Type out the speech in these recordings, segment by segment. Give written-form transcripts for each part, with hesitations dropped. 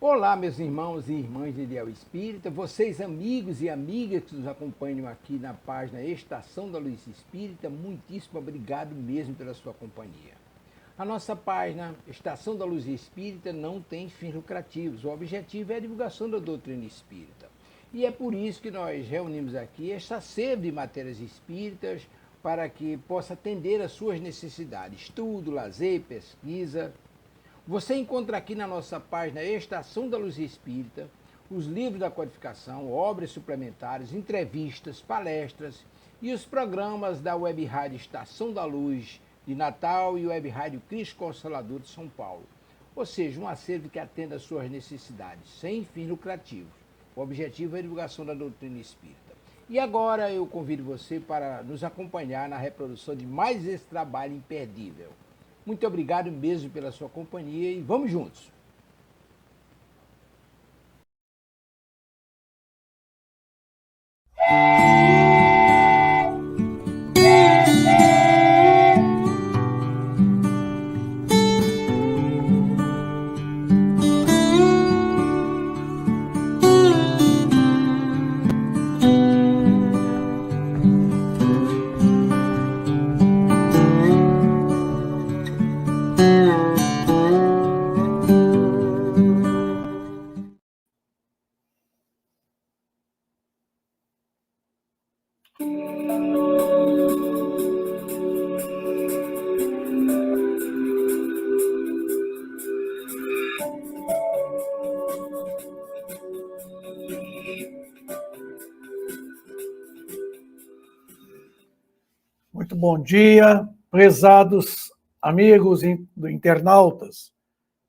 Olá, meus irmãos e irmãs de Ideal Espírita, vocês amigos e amigas que nos acompanham aqui na página Estação da Luz Espírita, muitíssimo obrigado mesmo pela sua companhia. A nossa página Estação da Luz Espírita não tem fins lucrativos, o objetivo é a divulgação da doutrina espírita. E é por isso que nós reunimos aqui esta sede de matérias espíritas para que possa atender às suas necessidades, estudo, lazer, pesquisa. Você encontra aqui na nossa página Estação da Luz Espírita os livros da codificação, obras suplementares, entrevistas, palestras e os programas da Web Rádio Estação da Luz de Natal e Web Rádio Cristo Consolador de São Paulo. Ou seja, um acervo que atenda às suas necessidades, sem fins lucrativos. O objetivo é a divulgação da doutrina espírita. E agora eu convido você para nos acompanhar na reprodução de mais esse trabalho imperdível. Muito obrigado mesmo pela sua companhia e vamos juntos! Muito bom dia, prezados amigos internautas.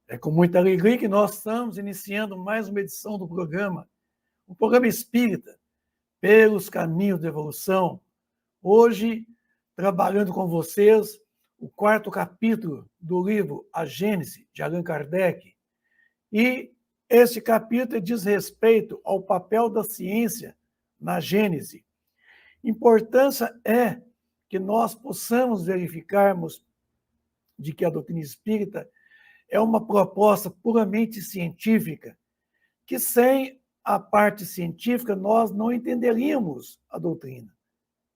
É com muita alegria que nós estamos iniciando mais uma edição do programa, o programa Espírita, pelos caminhos da evolução. Hoje, trabalhando com vocês, o 4º capítulo do livro A Gênese, de Allan Kardec. E esse capítulo diz respeito ao papel da ciência na Gênese. Importância é que nós possamos verificarmos de que a doutrina espírita é uma proposta puramente científica, que sem a parte científica nós não entenderíamos a doutrina,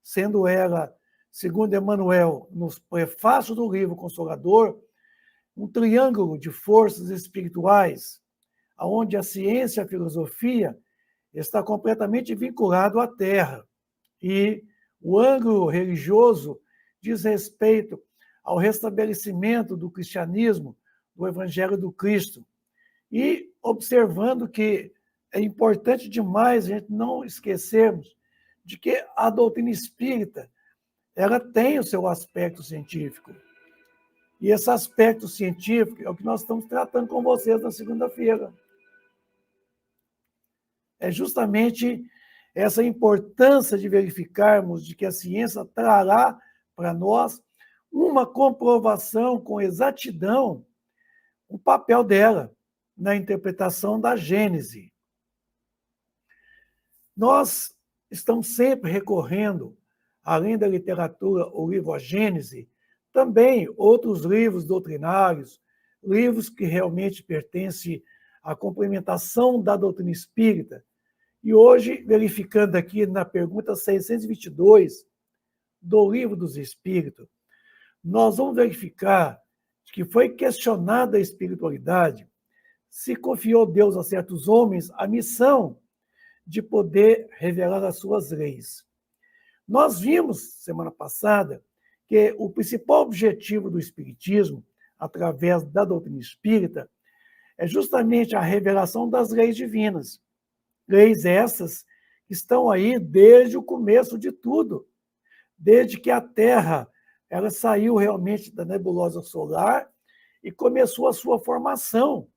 sendo ela, segundo Emmanuel, nos prefácios do livro Consolador, um triângulo de forças espirituais, onde a ciência e a filosofia está completamente vinculado à Terra, e o ângulo religioso diz respeito ao restabelecimento do cristianismo, do Evangelho do Cristo. E observando que é importante demais a gente não esquecermos de que a doutrina espírita ela tem o seu aspecto científico. E esse aspecto científico é o que nós estamos tratando com vocês na segunda-feira. É justamente essa importância de verificarmos de que a ciência trará para nós uma comprovação com exatidão o papel dela na interpretação da Gênese. Nós estamos sempre recorrendo, além da literatura, o livro A Gênese, também outros livros doutrinários, livros que realmente pertencem à complementação da doutrina espírita. E hoje, verificando aqui na pergunta 622 do Livro dos Espíritos, nós vamos verificar que foi questionada a espiritualidade se confiou Deus a certos homens a missão de poder revelar as suas leis. Nós vimos, semana passada, que o principal objetivo do Espiritismo, através da doutrina espírita, é justamente a revelação das leis divinas. Leis essas que estão aí desde o começo de tudo, desde que a Terra ela saiu realmente da nebulosa solar e começou a sua formação.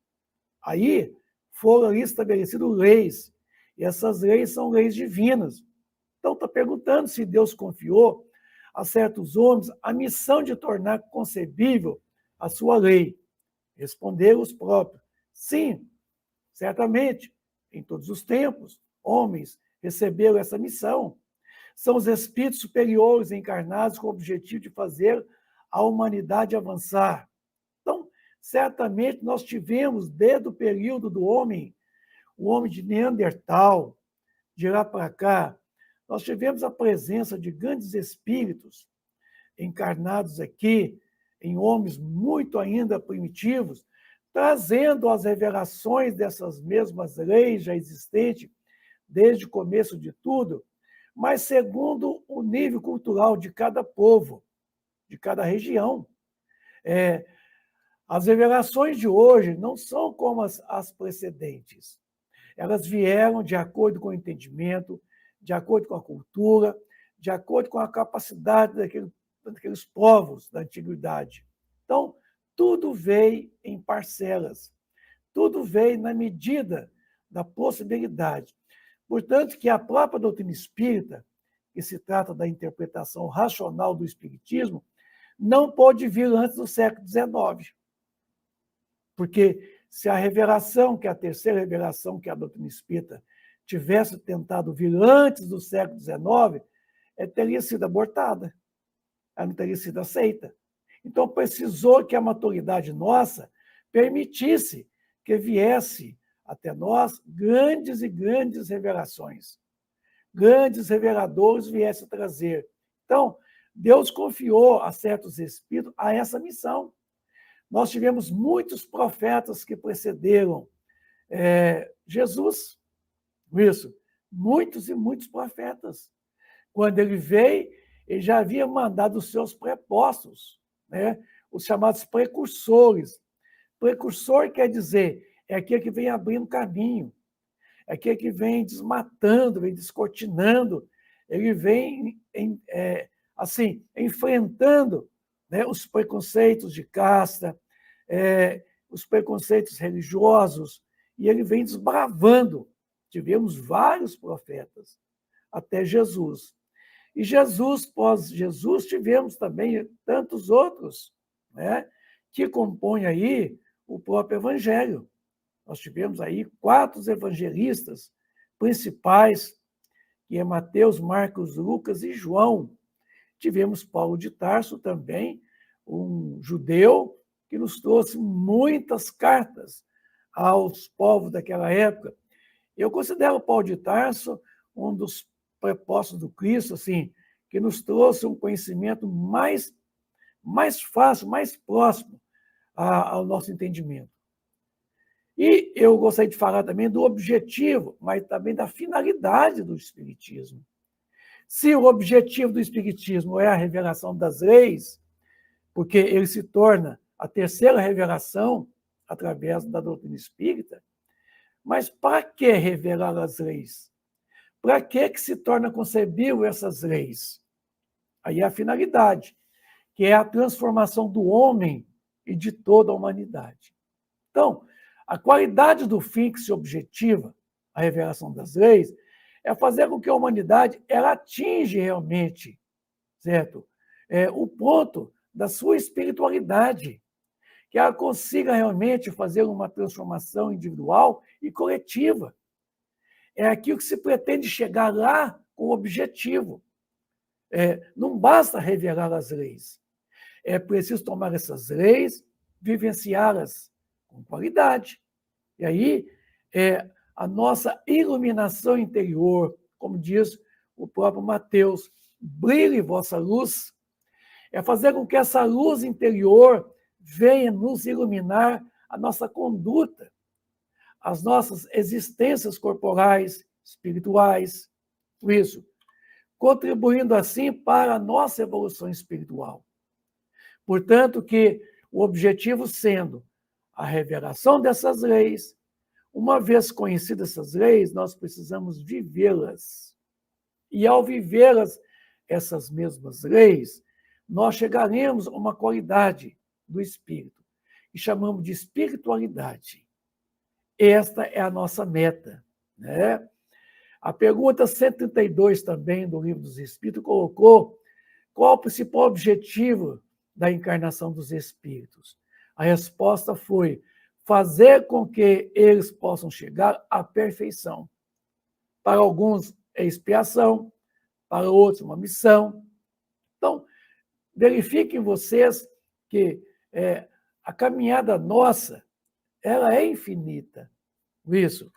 Aí foram ali estabelecidas leis, e essas leis são leis divinas. Então está perguntando se Deus confiou a certos homens a missão de tornar concebível a sua lei. Responderam os próprios: sim, certamente. Em todos os tempos, homens receberam essa missão. São os espíritos superiores encarnados com o objetivo de fazer a humanidade avançar. Então, certamente nós tivemos, desde o período do homem, o homem de Neandertal, de lá para cá, nós tivemos a presença de grandes espíritos encarnados aqui, em homens muito ainda primitivos, trazendo as revelações dessas mesmas leis já existentes desde o começo de tudo, mas segundo o nível cultural de cada povo, de cada região. As revelações de hoje não são como as precedentes. Elas vieram de acordo com o entendimento, de acordo com a cultura, de acordo com a capacidade daqueles povos da antiguidade. Então, tudo veio em parcelas, tudo veio na medida da possibilidade. Portanto, que a própria doutrina espírita, que se trata da interpretação racional do espiritismo, não pode vir antes do século XIX. Porque se a revelação, que é a terceira revelação, que é a doutrina espírita, tivesse tentado vir antes do século XIX, teria sido abortada, ela não teria sido aceita. Então, precisou que a maturidade nossa permitisse que viesse até nós grandes e grandes revelações. Grandes reveladores viessem trazer. Então, Deus confiou a certos espíritos a essa missão. Nós tivemos muitos profetas que precederam Jesus. Isso, muitos e muitos profetas. Quando ele veio, ele já havia mandado os seus prepostos, né? Os chamados precursores. Precursor quer dizer, é aquele que vem abrindo caminho, é aquele que vem desmatando, vem descortinando, ele vem assim, enfrentando, né, os preconceitos de casta, os preconceitos religiosos, e ele vem desbravando. Tivemos vários profetas, até Jesus. E Jesus, pós-Jesus, tivemos também tantos outros, né, que compõem aí o próprio Evangelho. Nós tivemos aí 4 evangelistas principais, que é Mateus, Marcos, Lucas e João. Tivemos Paulo de Tarso também, um judeu que nos trouxe muitas cartas aos povos daquela época. Eu considero Paulo de Tarso um dos prepostos do Cristo, assim, que nos trouxe um conhecimento mais fácil, mais próximo ao nosso entendimento. E eu gostaria de falar também do objetivo, mas também da finalidade do Espiritismo. Se o objetivo do Espiritismo é a revelação das leis, porque ele se torna a terceira revelação através da doutrina espírita, mas para que revelar as leis? Para que se torna concebível essas leis? Aí é a finalidade, que é a transformação do homem e de toda a humanidade. Então, a qualidade do fim que se objetiva, a revelação das leis, é fazer com que a humanidade ela atinja realmente, certo? O ponto da sua espiritualidade, que ela consiga realmente fazer uma transformação individual e coletiva. É aquilo que se pretende chegar lá com o objetivo. Não basta revelar as leis. É preciso tomar essas leis, vivenciá-las com qualidade. E aí, a nossa iluminação interior, como diz o próprio Mateus, brilhe vossa luz, é fazer com que essa luz interior venha nos iluminar a nossa conduta, as nossas existências corporais, espirituais, isso, contribuindo assim para a nossa evolução espiritual. Portanto, que o objetivo sendo a revelação dessas leis, uma vez conhecidas essas leis, nós precisamos vivê-las. E ao vivê-las, essas mesmas leis, nós chegaremos a uma qualidade do espírito, que chamamos de espiritualidade. Esta é a nossa meta, né? A pergunta 132 também do Livro dos Espíritos colocou qual o principal objetivo da encarnação dos espíritos. A resposta foi fazer com que eles possam chegar à perfeição. Para alguns é expiação, para outros uma missão. Então, verifiquem vocês que a caminhada nossa, ela é infinita. Isso.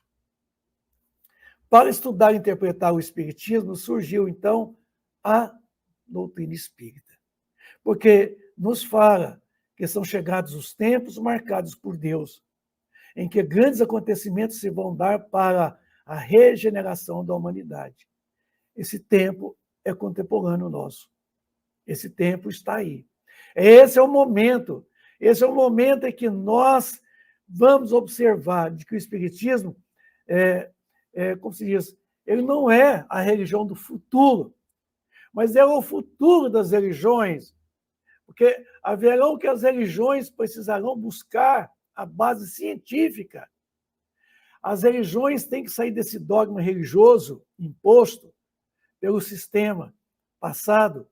Para estudar e interpretar o Espiritismo, surgiu, então, a doutrina espírita. Porque nos fala que são chegados os tempos marcados por Deus, em que grandes acontecimentos se vão dar para a regeneração da humanidade. Esse tempo é contemporâneo nosso. Esse tempo está aí. Esse é o momento em que nós vamos observar de que o Espiritismo, como se diz, ele não é a religião do futuro, mas é o futuro das religiões, porque haverão que as religiões precisarão buscar a base científica. As religiões têm que sair desse dogma religioso imposto pelo sistema passado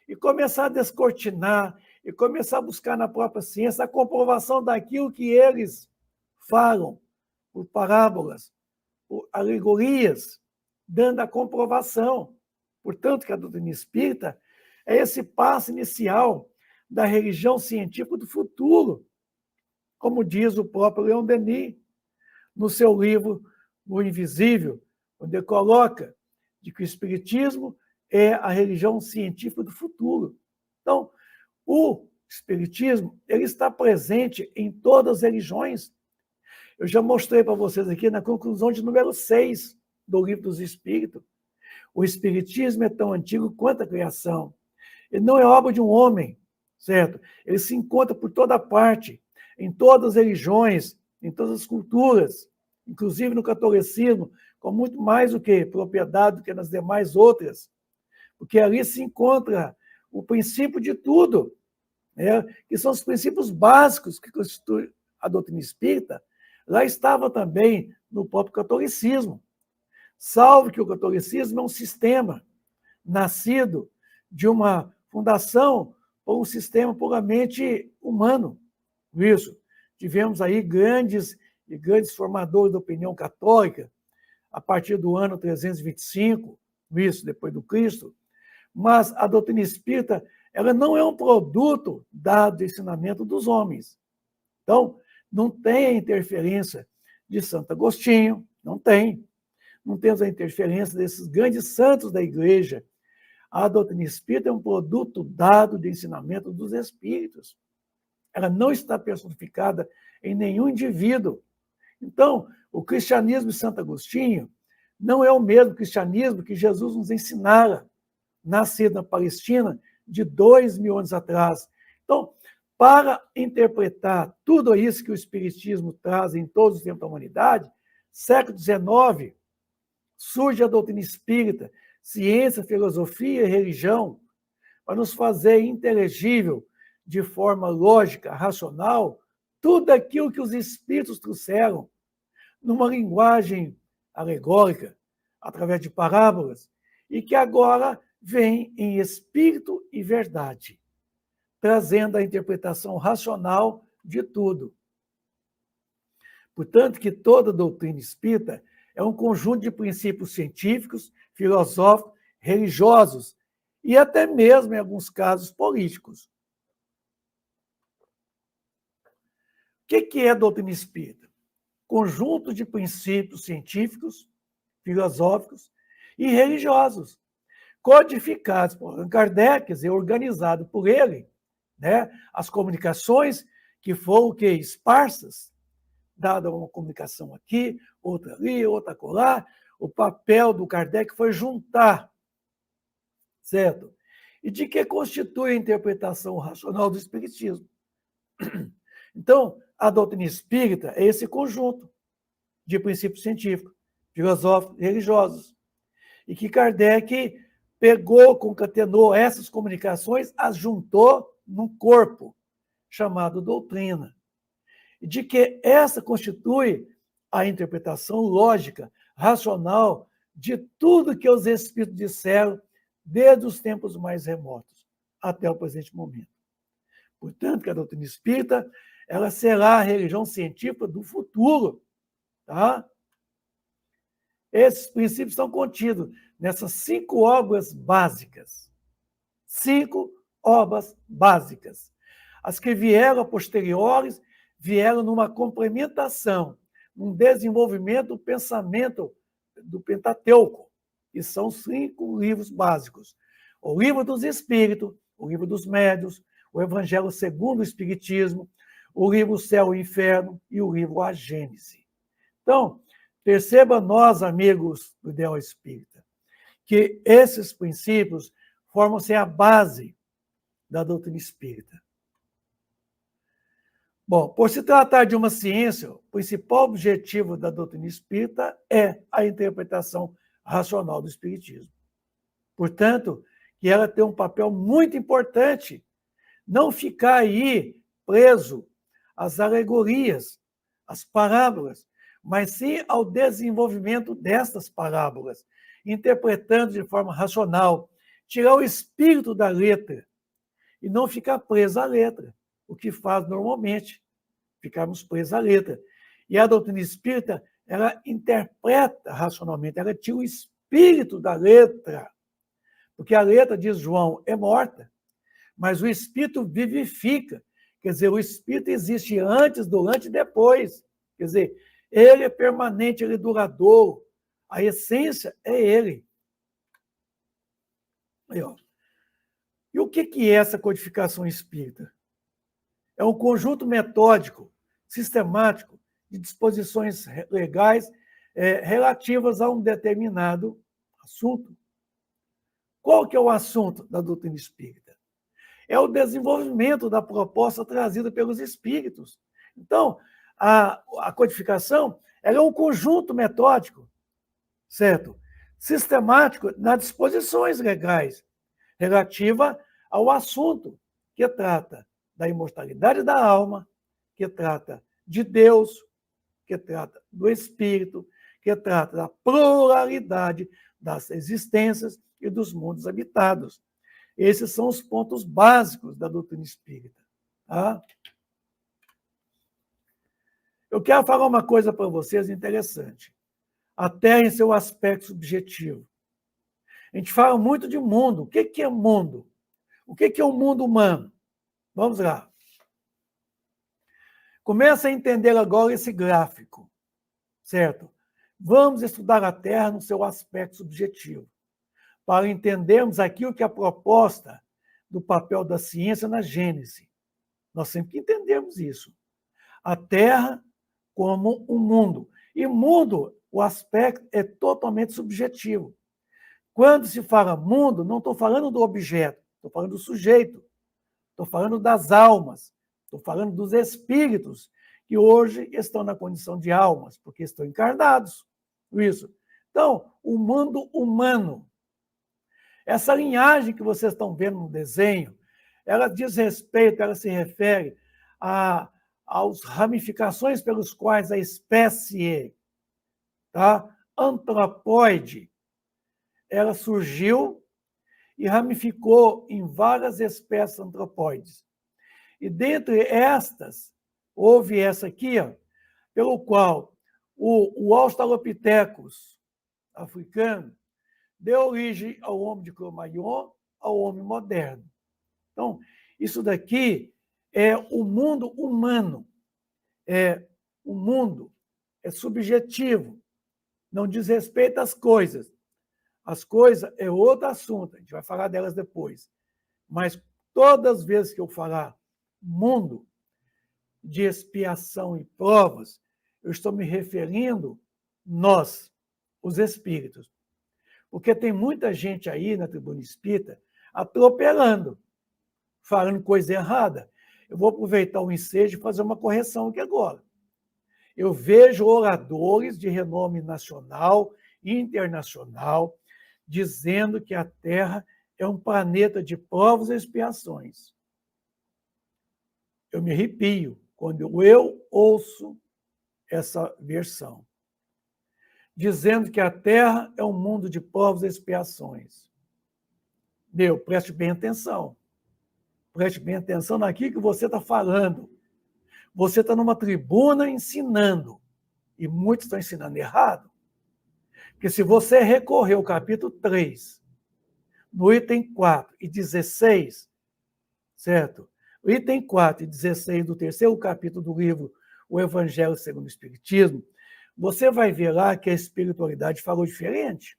e começar a descortinar e começar a buscar na própria ciência a comprovação daquilo que eles falam por parábolas, por alegorias, dando a comprovação. Portanto, que a doutrina espírita é esse passo inicial da religião científica do futuro, como diz o próprio Leon Denis, no seu livro O Invisível, onde ele coloca de que o Espiritismo é a religião científica do futuro. Então, o Espiritismo ele está presente em todas as religiões. Eu já mostrei para vocês aqui na conclusão de número 6 do Livro dos Espíritos. O Espiritismo é tão antigo quanto a criação. Ele não é obra de um homem, certo? Ele se encontra por toda parte, em todas as religiões, em todas as culturas, inclusive no catolicismo, com muito mais do que propriedade do que nas demais outras, porque ali se encontra o princípio de tudo, né? Que são os princípios básicos que constituem a doutrina espírita. Lá estava também no próprio catolicismo. Salvo que o catolicismo é um sistema nascido de uma fundação por um sistema puramente humano. Isso. Tivemos aí grandes formadores da opinião católica a partir do ano 325, isso, depois do Cristo, mas a doutrina espírita ela não é um produto dado do ensinamento dos homens. Então, não tem a interferência de Santo Agostinho, não tem. Não temos a interferência desses grandes santos da igreja. A doutrina espírita é um produto dado de ensinamento dos espíritos. Ela não está personificada em nenhum indivíduo. Então, o cristianismo de Santo Agostinho não é o mesmo cristianismo que Jesus nos ensinara, nascido na Palestina, de 2000 anos atrás. Então, para interpretar tudo isso que o Espiritismo traz em todos os tempos da humanidade, século XIX, surge a doutrina espírita, ciência, filosofia e religião, para nos fazer inteligível, de forma lógica, racional, tudo aquilo que os espíritos trouxeram, numa linguagem alegórica, através de parábolas, e que agora vem em espírito e verdade, trazendo a interpretação racional de tudo. Portanto, que toda doutrina espírita é um conjunto de princípios científicos, filosóficos, religiosos e até mesmo, em alguns casos, políticos. O que é a doutrina espírita? Conjunto de princípios científicos, filosóficos e religiosos, codificados por Allan Kardec e organizados por ele, né? As comunicações que foram esparsas, dada uma comunicação aqui, outra ali, outra acolá, o papel do Kardec foi juntar, certo? E de que constitui a interpretação racional do Espiritismo. Então, a doutrina espírita é esse conjunto de princípios científicos, filosóficos e religiosos, e que Kardec pegou, concatenou essas comunicações, as juntou num corpo chamado doutrina, e de que essa constitui a interpretação lógica, racional, de tudo que os espíritos disseram desde os tempos mais remotos até o presente momento. Portanto, que a doutrina espírita ela será a religião científica do futuro. Tá? Esses princípios estão contidos nessas 5 obras básicas. 5 obras básicas. As que vieram a posteriores vieram numa complementação, num desenvolvimento do pensamento do Pentateuco, que são 5 livros básicos. O Livro dos Espíritos, o Livro dos Médiuns, o Evangelho segundo o Espiritismo, o livro Céu e Inferno e o livro A Gênese. Então, perceba nós, amigos do Ideal Espírita, que esses princípios formam-se a base da doutrina espírita. Bom, por se tratar de uma ciência, o principal objetivo da doutrina espírita é a interpretação racional do espiritismo. Portanto, que ela tem um papel muito importante, não ficar aí preso às alegorias, às parábolas, mas sim ao desenvolvimento destas parábolas, interpretando de forma racional, tirar o espírito da letra e não ficar preso à letra, o que faz normalmente, ficarmos presos à letra. E a doutrina espírita, ela interpreta racionalmente, ela tira o espírito da letra, porque a letra, diz João, é morta, mas o espírito vivifica. Quer dizer, o espírito existe antes, durante e depois. Quer dizer, ele é permanente, ele é duradouro. A essência é ele. Aí, ó. E o que é essa codificação espírita? É um conjunto metódico, sistemático, de disposições legais relativas a um determinado assunto. Qual que é o assunto da doutrina espírita? É o desenvolvimento da proposta trazida pelos espíritos. Então, a codificação ela é um conjunto metódico, certo? Sistemático nas disposições legais, relativa ao assunto que trata da imortalidade da alma, que trata de Deus, que trata do Espírito, que trata da pluralidade das existências e dos mundos habitados. Esses são os pontos básicos da doutrina espírita. Tá? Eu quero falar uma coisa para vocês interessante. A Terra em seu aspecto subjetivo. A gente fala muito de mundo. O que é mundo? O que é o mundo humano? Vamos lá. Começa a entender agora esse gráfico, certo? Vamos estudar a Terra no seu aspecto subjetivo, para entendermos aquilo que é a proposta do papel da ciência na Gênese. Nós sempre entendemos isso. A Terra como um mundo. E mundo, o aspecto é totalmente subjetivo. Quando se fala mundo, não estou falando do objeto, estou falando do sujeito, estou falando das almas, estou falando dos espíritos que hoje estão na condição de almas, porque estão encarnados. Isso. Então, o mundo humano. Essa linhagem que vocês estão vendo no desenho, ela diz respeito, ela se refere às ramificações pelos quais a espécie antropóide ela surgiu e ramificou em várias espécies antropóides. E dentre estas, houve essa aqui, pelo qual o Australopithecus africano deu origem ao homem de Cro-Magnon, ao homem moderno. Então, isso daqui é o mundo humano. O mundo é subjetivo, não diz respeito às coisas. As coisas é outro assunto, a gente vai falar delas depois. Mas todas as vezes que eu falar mundo de expiação e provas, eu estou me referindo nós, os espíritos. Porque tem muita gente aí na tribuna espírita atropelando, falando coisa errada. Eu vou aproveitar o ensejo e fazer uma correção aqui agora. Eu vejo oradores de renome nacional e internacional dizendo que a Terra é um planeta de provas e expiações. Eu me arrepio quando eu ouço essa versão, dizendo que a Terra é um mundo de provas e expiações. Preste bem atenção. Preste bem atenção naquilo que você está falando. Você está numa tribuna ensinando, e muitos estão ensinando errado. Porque se você recorrer ao capítulo 3, no item 4 e 16, certo? O item 4 e 16 do terceiro capítulo do livro O Evangelho segundo o Espiritismo, você vai ver lá que a espiritualidade falou diferente,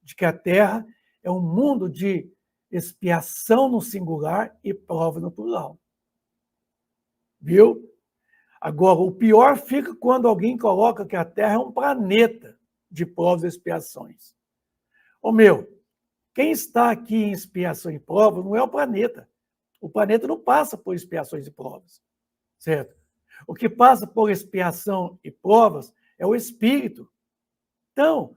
de que a Terra é um mundo de expiação no singular e prova no plural. Viu? Agora, o pior fica quando alguém coloca que a Terra é um planeta de provas e expiações. Ô meu, quem está aqui em expiação e prova não é o planeta. O planeta não passa por expiações e provas, certo? O que passa por expiação e provas é o espírito. Então,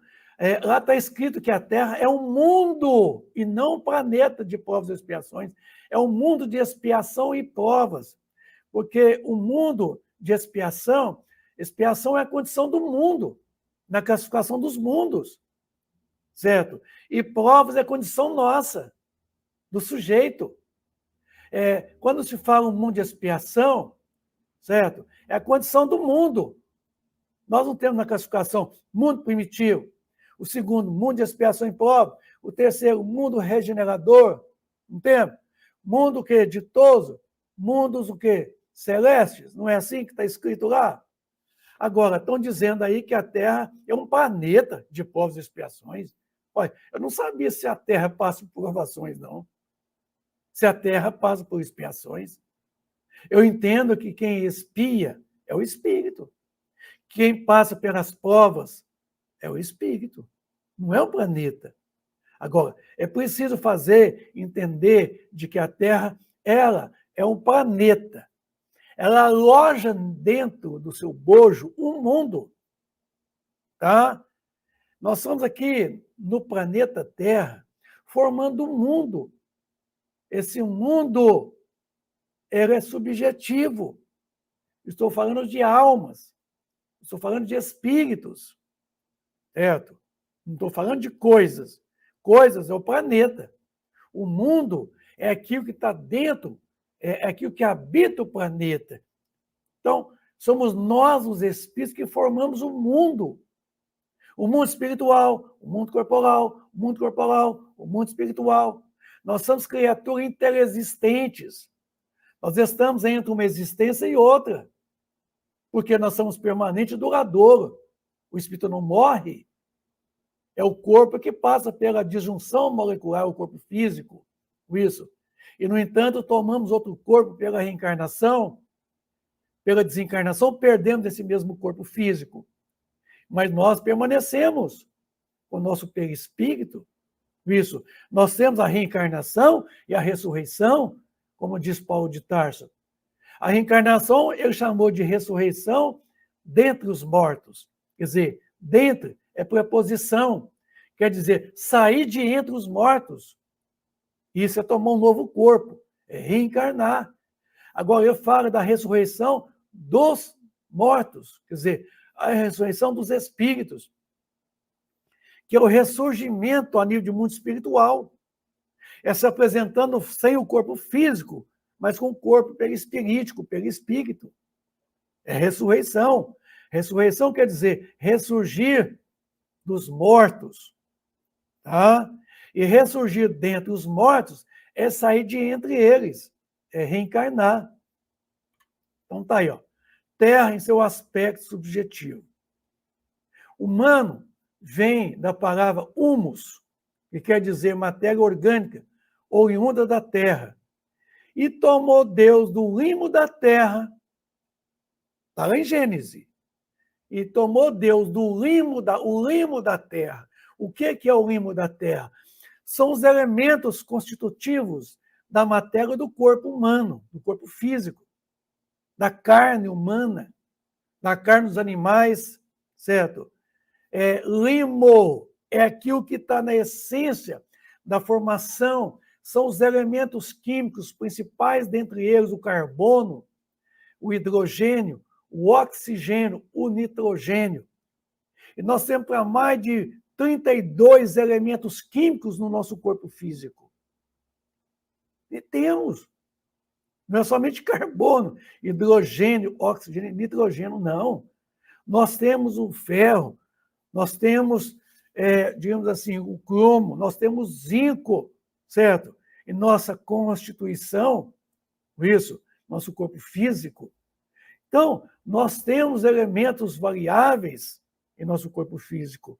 lá está escrito que a Terra é um mundo e não um planeta de provas e expiações. É um mundo de expiação e provas. Porque o mundo de expiação é a condição do mundo, na classificação dos mundos, certo? E provas é a condição nossa, do sujeito. Quando se fala um mundo de expiação, certo? É a condição do mundo. Nós não temos na classificação mundo primitivo, o segundo, mundo de expiação e prova, o terceiro, mundo regenerador, não temos? Mundo o quê? Ditoso, mundos o quê? Celestes, não é assim que está escrito lá? Agora, estão dizendo aí que a Terra é um planeta de provas e expiações. Olha, eu não sabia se a Terra passa por provações, não. Se a Terra passa por expiações. Eu entendo que quem expia é o espírito. Quem passa pelas provas é o espírito, não é o planeta. Agora, é preciso entender de que a Terra, ela é um planeta. Ela aloja dentro do seu bojo um mundo. Tá? Nós estamos aqui no planeta Terra formando um mundo. Esse mundo ele é subjetivo. Estou falando de almas. Estou falando de espíritos. Certo? Não estou falando de coisas. Coisas é o planeta. O mundo é aquilo que está dentro, é aquilo que habita o planeta. Então, somos nós, os espíritos, que formamos o mundo. O mundo espiritual, o mundo corporal, o mundo corporal, o mundo espiritual. Nós somos criaturas interexistentes. Nós estamos entre uma existência e outra. Porque nós somos permanente e duradouro. O espírito não morre. É o corpo que passa pela disjunção molecular, o corpo físico. Isso. E, no entanto, tomamos outro corpo pela reencarnação, pela desencarnação, perdemos esse mesmo corpo físico. Mas nós permanecemos com o nosso perispírito. Isso. Nós temos a reencarnação e a ressurreição, como diz Paulo de Tarso. A reencarnação ele chamou de ressurreição dentre os mortos. Quer dizer, dentre é preposição. Quer dizer, sair de entre os mortos. Isso é tomar um novo corpo, é reencarnar. Agora eu falo da ressurreição dos mortos, quer dizer, a ressurreição dos espíritos, que é o ressurgimento a nível de mundo espiritual. É se apresentando sem o corpo físico, mas com o corpo perispirítico, perispírito. É ressurreição. Ressurreição quer dizer ressurgir dos mortos. Tá? E ressurgir dentre os mortos é sair de entre eles, é reencarnar. Então tá aí, ó. Terra em seu aspecto subjetivo. Humano vem da palavra humus, que quer dizer matéria orgânica, oriunda da terra. E tomou Deus do limo da terra, está lá em Gênesis, e tomou Deus do limo da terra. O que é o limo da terra? São os elementos constitutivos da matéria do corpo humano, do corpo físico, da carne humana, da carne dos animais, certo? Limo é aquilo que está na essência da formação, são os elementos químicos principais, dentre eles o carbono, o hidrogênio, o oxigênio, o nitrogênio. E nós temos para mais de 32 elementos químicos no nosso corpo físico. E temos. Não é somente carbono, hidrogênio, oxigênio, nitrogênio, não. Nós temos o ferro, nós temos, digamos assim, o cromo, nós temos zinco, certo? E nossa Constituição, isso, nosso corpo físico. Então, nós temos elementos variáveis em nosso corpo físico.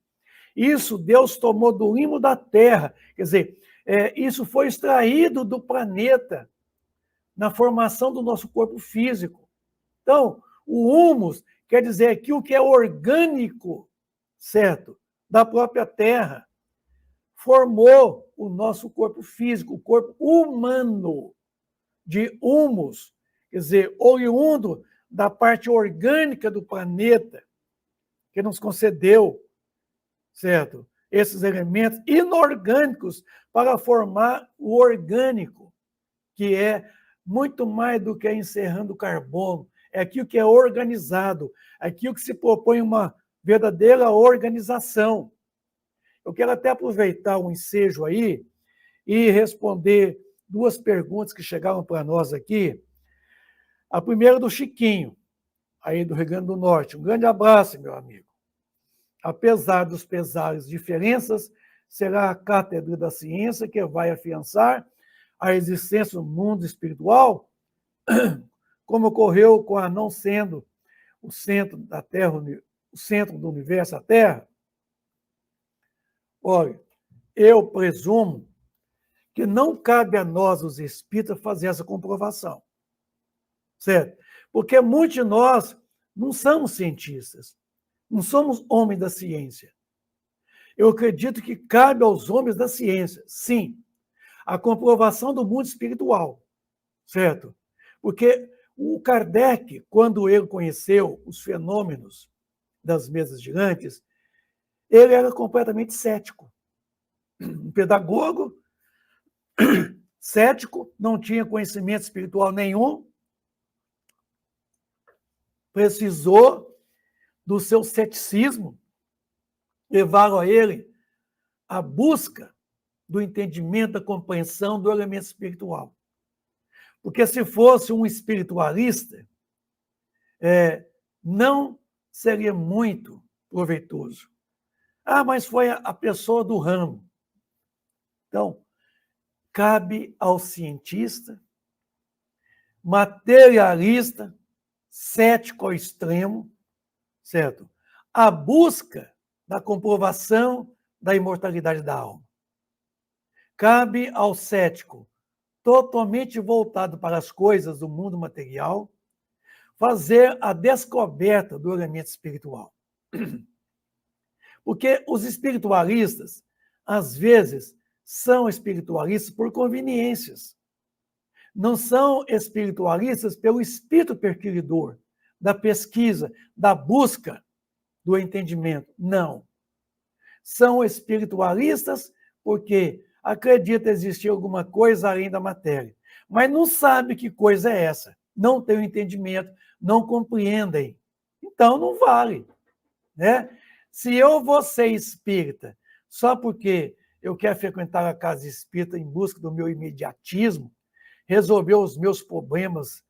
Isso Deus tomou do limo da terra, quer dizer, isso foi extraído do planeta na formação do nosso corpo físico. Então, o humus quer dizer aquilo que é orgânico, certo? Da própria terra. Formou o nosso corpo físico, o corpo humano, de humus, quer dizer, oriundo da parte orgânica do planeta, que nos concedeu, certo? Esses elementos inorgânicos para formar o orgânico, que é muito mais do que encerrando carbono, é aquilo que é organizado, aquilo que se propõe uma verdadeira organização. Eu quero até aproveitar o ensejo aí e responder duas perguntas que chegaram para nós aqui. A primeira do Chiquinho, aí do Rio Grande do Norte. Um grande abraço, meu amigo. Apesar dos pesares e diferenças, será a cátedra da ciência que vai afiançar a existência do mundo espiritual, como ocorreu com a não sendo o centro da Terra, o centro do universo, a Terra. Olha, eu presumo que não cabe a nós, os espíritas, fazer essa comprovação, certo? Porque muitos de nós não somos cientistas, não somos homens da ciência. Eu acredito que cabe aos homens da ciência, sim, a comprovação do mundo espiritual, certo? Porque o Kardec, quando ele conheceu os fenômenos das mesas girantes, ele era completamente cético. Um pedagogo cético, não tinha conhecimento espiritual nenhum, precisou do seu ceticismo, levaram a ele a busca do entendimento, da compreensão do elemento espiritual. Porque se fosse um espiritualista, não seria muito proveitoso. Ah, mas foi a pessoa do ramo. Então, cabe ao cientista, materialista, cético ao extremo, certo? A busca da comprovação da imortalidade da alma. Cabe ao cético, totalmente voltado para as coisas do mundo material, fazer a descoberta do elemento espiritual. Porque os espiritualistas, às vezes, são espiritualistas por conveniências. Não são espiritualistas pelo espírito perquiridor, da pesquisa, da busca do entendimento. Não. São espiritualistas porque acreditam existir alguma coisa além da matéria, mas não sabe que coisa é essa, não tem o entendimento, não compreendem. Então, não vale. Né? Se eu vou ser espírita só porque eu quero frequentar a casa espírita em busca do meu imediatismo, resolver os meus problemas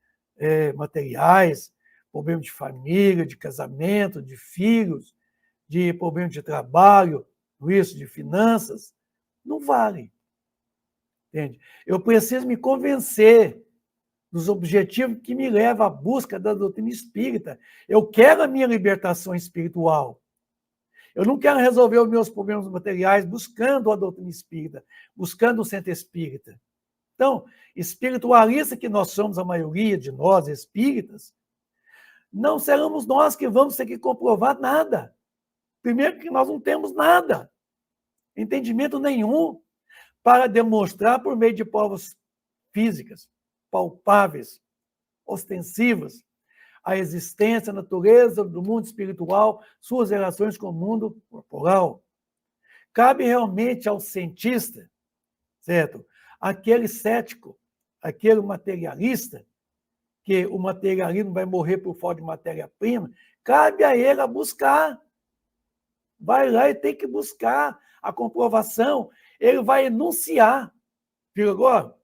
materiais, problema de família, de casamento, de filhos, de problema de trabalho, isso, de finanças, não vale. Entende? Eu preciso me convencer dos objetivos que me levam à busca da doutrina espírita. Eu quero a minha libertação espiritual. Eu não quero resolver os meus problemas materiais buscando a doutrina espírita, buscando o centro espírita. Então, espiritualista que nós somos, a maioria de nós, espíritas, não seremos nós que vamos ter que comprovar nada. Primeiro que nós não temos nada, entendimento nenhum, para demonstrar por meio de provas físicas, palpáveis, ostensivas, a existência, a natureza do mundo espiritual, suas relações com o mundo corporal. Cabe realmente ao cientista, certo? Aquele cético, aquele materialista, que o materialismo vai morrer por falta de matéria-prima, cabe a ele a buscar. Vai lá e tem que buscar a comprovação. Ele vai enunciar. Viu agora?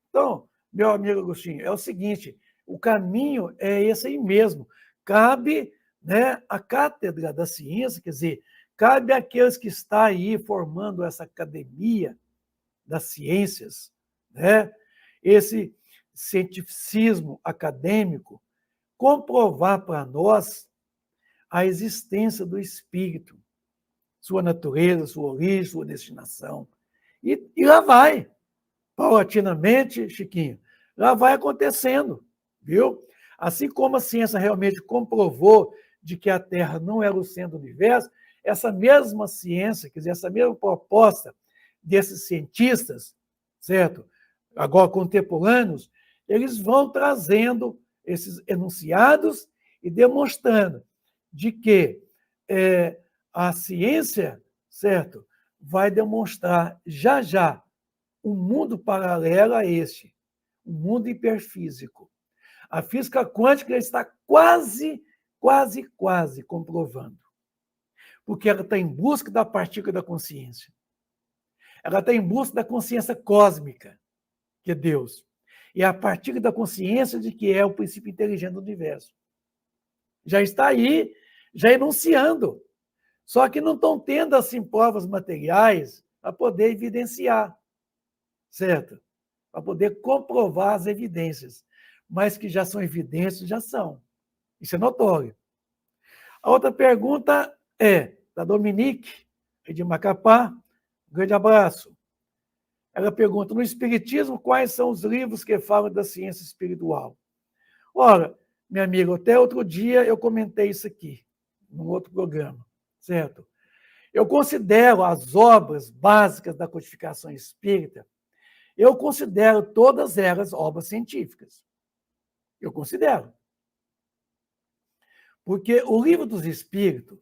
Então, meu amigo Agostinho, é o seguinte, o caminho é esse aí mesmo. Cabe, né, a cátedra da ciência, quer dizer, cabe àqueles que estão aí formando essa academia das ciências, né? cientificismo acadêmico comprovar para nós a existência do espírito, sua natureza, sua origem, sua destinação. E lá vai, paulatinamente, Chiquinho, lá vai acontecendo, viu? Assim como a ciência realmente comprovou de que a Terra não era o centro do universo, essa mesma ciência, quer dizer, essa mesma proposta desses cientistas, certo? Agora contemporâneos, eles vão trazendo esses enunciados e demonstrando de que a ciência, certo, vai demonstrar já já um mundo paralelo a este, um mundo hiperfísico. A física quântica está quase comprovando, porque ela está em busca da partícula da consciência. Ela está em busca da consciência cósmica, que é Deus. E a partícula da consciência de que é o princípio inteligente do universo. Já está aí, já enunciando. Só que não estão tendo, assim, provas materiais para poder evidenciar, certo? Para poder comprovar as evidências. Mas que já são evidências, já são. Isso é notório. A outra pergunta é da Dominique, de Macapá. Um grande abraço. Ela pergunta, no Espiritismo, quais são os livros que falam da ciência espiritual? Ora, minha amiga, até outro dia eu comentei isso aqui, num outro programa, certo? Eu considero as obras básicas da codificação espírita, eu considero todas elas obras científicas. Eu considero. Porque o Livro dos Espíritos,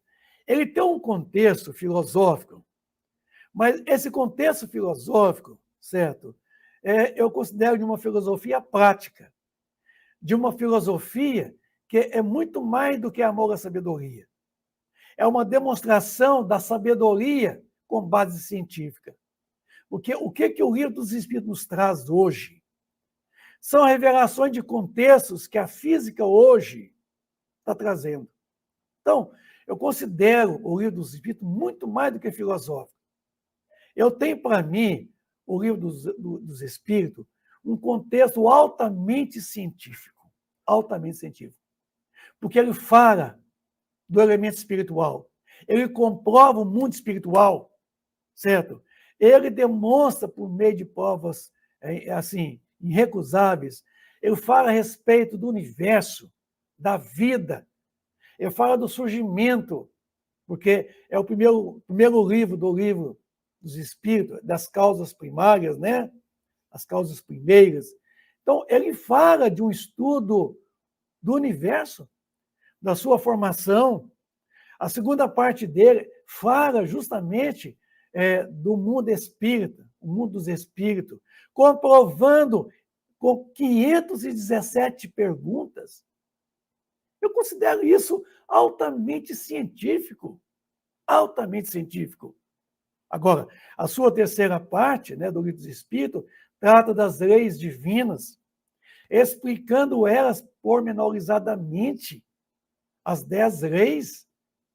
ele tem um contexto filosófico, mas esse contexto filosófico, certo? Eu considero de uma filosofia prática, de uma filosofia que é muito mais do que amor à sabedoria. É uma demonstração da sabedoria com base científica. Porque o que o Livro dos Espíritos nos traz hoje? São revelações de contextos que a física hoje está trazendo. Então, eu considero o Livro dos Espíritos muito mais do que filosófico. Eu tenho para mim, o Livro dos Espíritos, um contexto altamente científico. Altamente científico. Porque ele fala do elemento espiritual. Ele comprova o mundo espiritual, certo? Ele demonstra, por meio de provas assim, irrecusáveis, ele fala a respeito do universo, da vida. Ele fala do surgimento, porque é o primeiro livro do Livro dos Espíritos, das causas primárias, né? As causas primeiras. Então, ele fala de um estudo do universo, da sua formação. A segunda parte dele fala justamente do mundo espírita, o mundo dos espíritos, comprovando com 517 perguntas. Eu considero isso altamente científico. Altamente científico. Agora, a sua terceira parte, né, do Livro dos Espíritos, trata das leis divinas, explicando elas pormenorizadamente. As 10 leis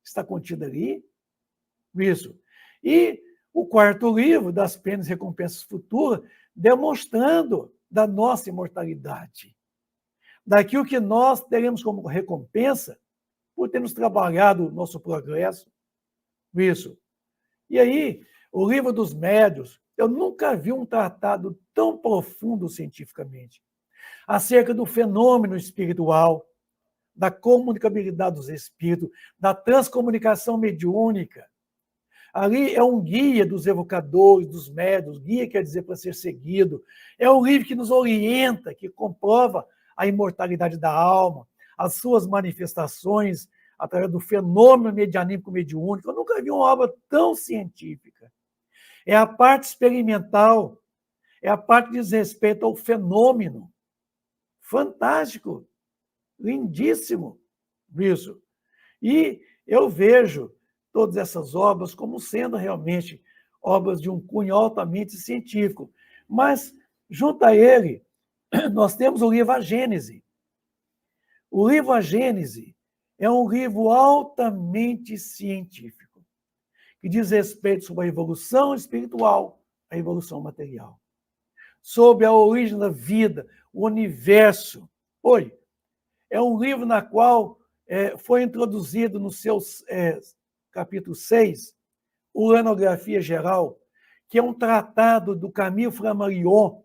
está contida ali. Isso. E o quarto livro, das penas e recompensas futuras, demonstrando da nossa imortalidade. Daquilo que nós teremos como recompensa por termos trabalhado o nosso progresso. Isso. E aí, o Livro dos Médiuns, eu nunca vi um tratado tão profundo cientificamente acerca do fenômeno espiritual, da comunicabilidade dos espíritos, da transcomunicação mediúnica. Ali é um guia dos evocadores, dos médiuns, guia quer dizer para ser seguido. É um livro que nos orienta, que comprova a imortalidade da alma, as suas manifestações através do fenômeno medianímico mediúnico. Eu nunca vi uma obra tão científica. É a parte experimental, é a parte que diz respeito ao fenômeno. Fantástico, lindíssimo isso. E eu vejo todas essas obras como sendo realmente obras de um cunho altamente científico. Mas, junto a ele, nós temos o livro A Gênese. O livro A Gênese é um livro altamente científico, que diz respeito sobre a evolução espiritual, a evolução material. sobre a origem da vida, o universo. Oi, é um livro na qual foi introduzido no seu capítulo 6, Uranografia Geral, que é um tratado do Camille Flammarion,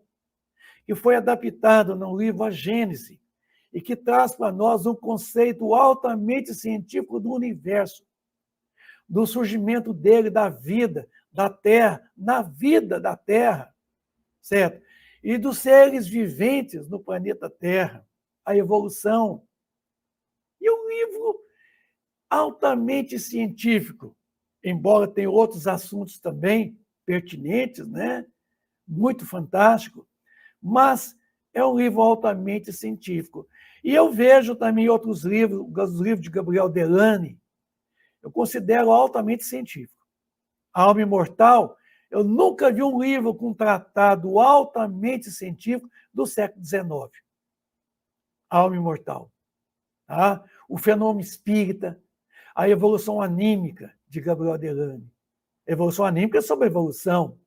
que foi adaptado no livro A Gênese, e que traz para nós um conceito altamente científico do universo, do surgimento dele, da vida, da Terra, na vida da Terra, certo? E dos seres viventes no planeta Terra, a evolução. E um livro altamente científico, embora tenha outros assuntos também pertinentes, né? Muito fantástico, mas é um livro altamente científico. E eu vejo também outros livros, os livros de Gabriel Delany, eu considero altamente científico. A Alma Imortal, eu nunca vi um livro com um tratado altamente científico do século XIX. A Alma Imortal. Tá? O Fenômeno Espírita, a Evolução Anímica, de Gabriel Delany. Evolução anímica é sobre evolução,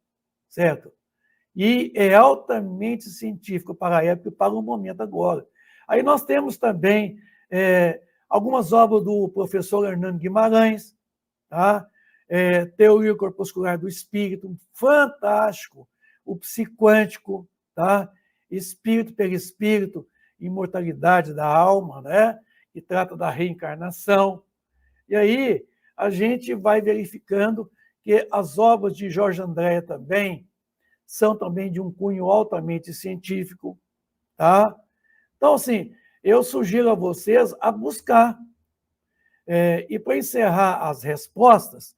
certo? E é altamente científico para a época e para o momento agora. Aí nós temos também algumas obras do professor Hernando Guimarães, tá? Teoria Corpuscular do Espírito, fantástico, o Psiquântico, tá? Espírito, Perispírito, Imortalidade da Alma, né? Que trata da reencarnação. E aí a gente vai verificando que as obras de Jorge Andréa também são também de um cunho altamente científico, tá? Então, assim, eu sugiro a vocês a buscar. E para encerrar as respostas,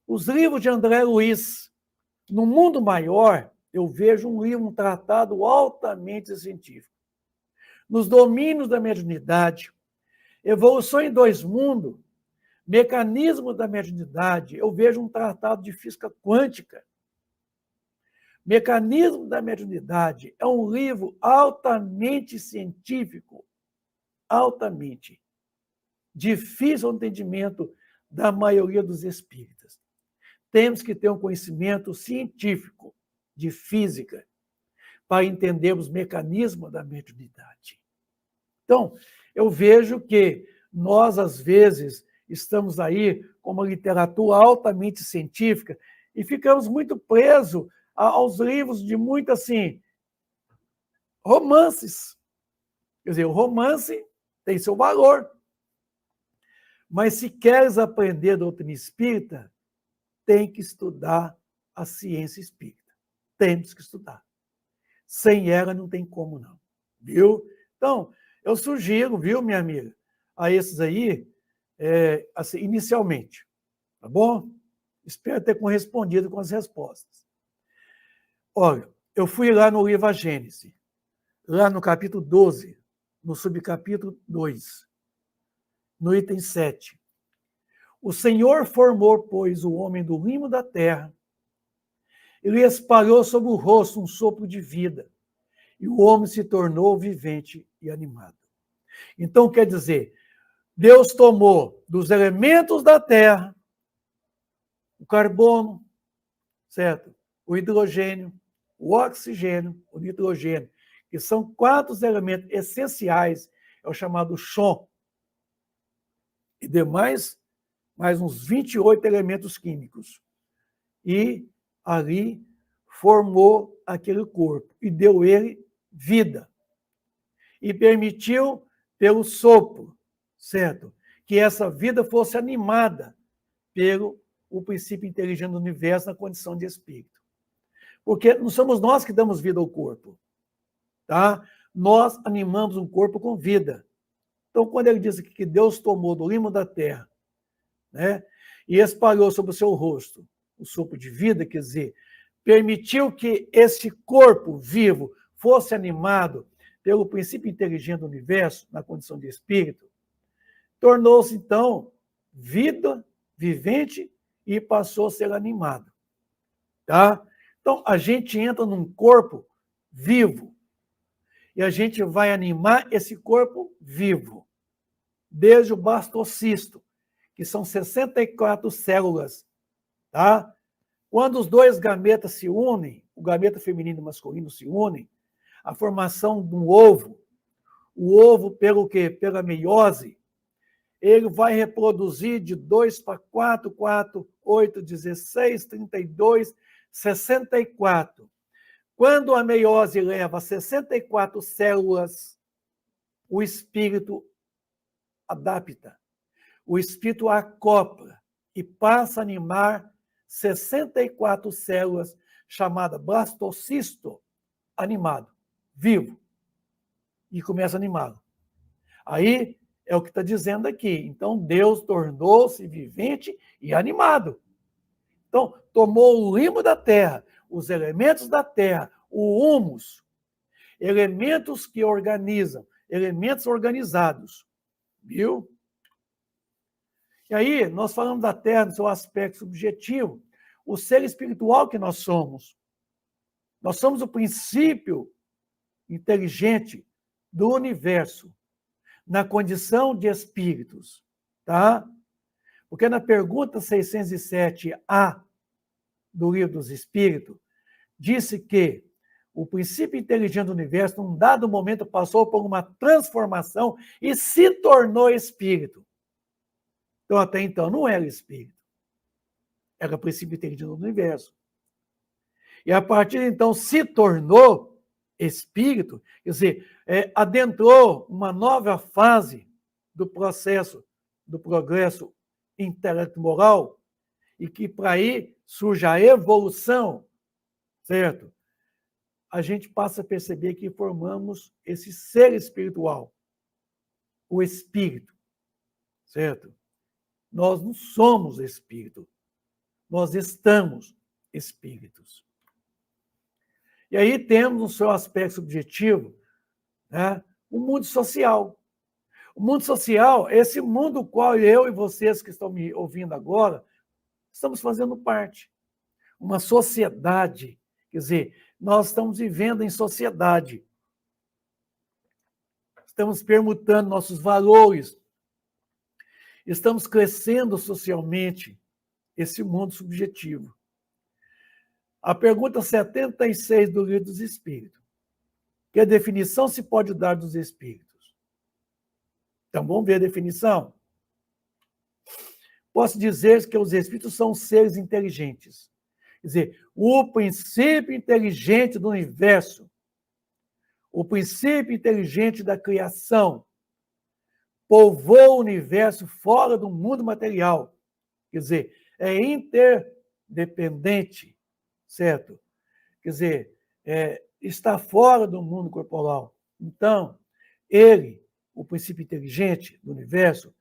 os livros de André Luiz, No Mundo Maior, eu vejo um tratado altamente científico. Nos domínios da mediunidade, Evolução em Dois Mundos, Mecanismos da Mediunidade, eu vejo um tratado de física quântica. Mecanismo da Mediunidade é um livro altamente científico, altamente difícil ao entendimento da maioria dos espíritas. Temos que ter um conhecimento científico de física para entender os mecanismos da mediunidade. Então, eu vejo que nós, às vezes, estamos aí com uma literatura altamente científica e ficamos muito presos aos livros de muito, assim, romances. Quer dizer, o romance tem seu valor. Mas se queres aprender a doutrina espírita, tem que estudar a ciência espírita. Temos que estudar. Sem ela não tem como não. Viu? Então, eu sugiro, viu, minha amiga, a esses aí, assim, inicialmente. Tá bom? Espero ter correspondido com as respostas. Olha, eu fui lá no livro A Gênese, lá no capítulo 12, no subcapítulo 2, no item 7. O Senhor formou, pois, o homem do limo da terra, e lhe espalhou sobre o rosto um sopro de vida, e o homem se tornou vivente e animado. Então, quer dizer, Deus tomou dos elementos da terra o carbono, certo? O hidrogênio, o oxigênio, o nitrogênio, que são 4 elementos essenciais, é o chamado chon, e demais, mais uns 28 elementos químicos. E ali formou aquele corpo e deu ele vida. E permitiu, pelo sopro, certo? Que essa vida fosse animada pelo o princípio inteligente do universo na condição de espírito. Porque não somos nós que damos vida ao corpo, tá? Nós animamos um corpo com vida. Então, quando ele diz que Deus tomou do limo da terra, né, e espalhou sobre o seu rosto o sopro de vida, quer dizer, permitiu que esse corpo vivo fosse animado pelo princípio inteligente do universo, na condição de espírito, tornou-se, então, vida vivente e passou a ser animado. Tá? Então, a gente entra num corpo vivo e a gente vai animar esse corpo vivo, desde o blastocisto, que são 64 células. Tá? Quando os 2 gametas se unem, o gameta feminino e masculino se unem, a formação de um ovo, o ovo, pelo quê? Pela meiose, ele vai reproduzir de 2 para 4, 4, 8, 16, 32, 64. Quando a meiose leva 64 células, o espírito adapta, o espírito acopla e passa a animar 64 células, chamada blastocisto, animado, vivo, e começa a animá-lo. Aí é o que está dizendo aqui. Então, Deus tornou-se vivente e animado. Então, tomou o limo da terra, os elementos da terra, o humus, elementos que organizam, elementos organizados. Viu? E aí, nós falamos da terra no seu aspecto subjetivo, o ser espiritual que nós somos. Nós somos o princípio inteligente do universo, na condição de espíritos, tá? Porque na pergunta 607A do Livro dos Espíritos, disse que o princípio inteligente do universo, num dado momento, passou por uma transformação e se tornou espírito. Então, até então, não era espírito. Era o princípio inteligente do universo. E a partir de então, se tornou espírito, quer dizer, adentrou uma nova fase do processo do progresso intelecto-moral, e que para aí surge a evolução, certo? A gente passa a perceber que formamos esse ser espiritual, o espírito, certo? Nós não somos espírito, nós estamos espíritos. E aí temos no seu aspecto subjetivo, né, o mundo social. O mundo social é esse mundo do qual eu e vocês que estão me ouvindo agora estamos fazendo parte. Uma sociedade, quer dizer, nós estamos vivendo em sociedade. Estamos permutando nossos valores. Estamos crescendo socialmente esse mundo subjetivo. A pergunta 76 do Livro dos Espíritos. Que definição se pode dar dos espíritos? Então, vamos ver a definição. Posso dizer que os espíritos são seres inteligentes. Quer dizer, o princípio inteligente do universo, o princípio inteligente da criação, povoa o universo fora do mundo material. Quer dizer, é interdependente, certo? Quer dizer, está fora do mundo corporal. Então, ele, o princípio inteligente do universo,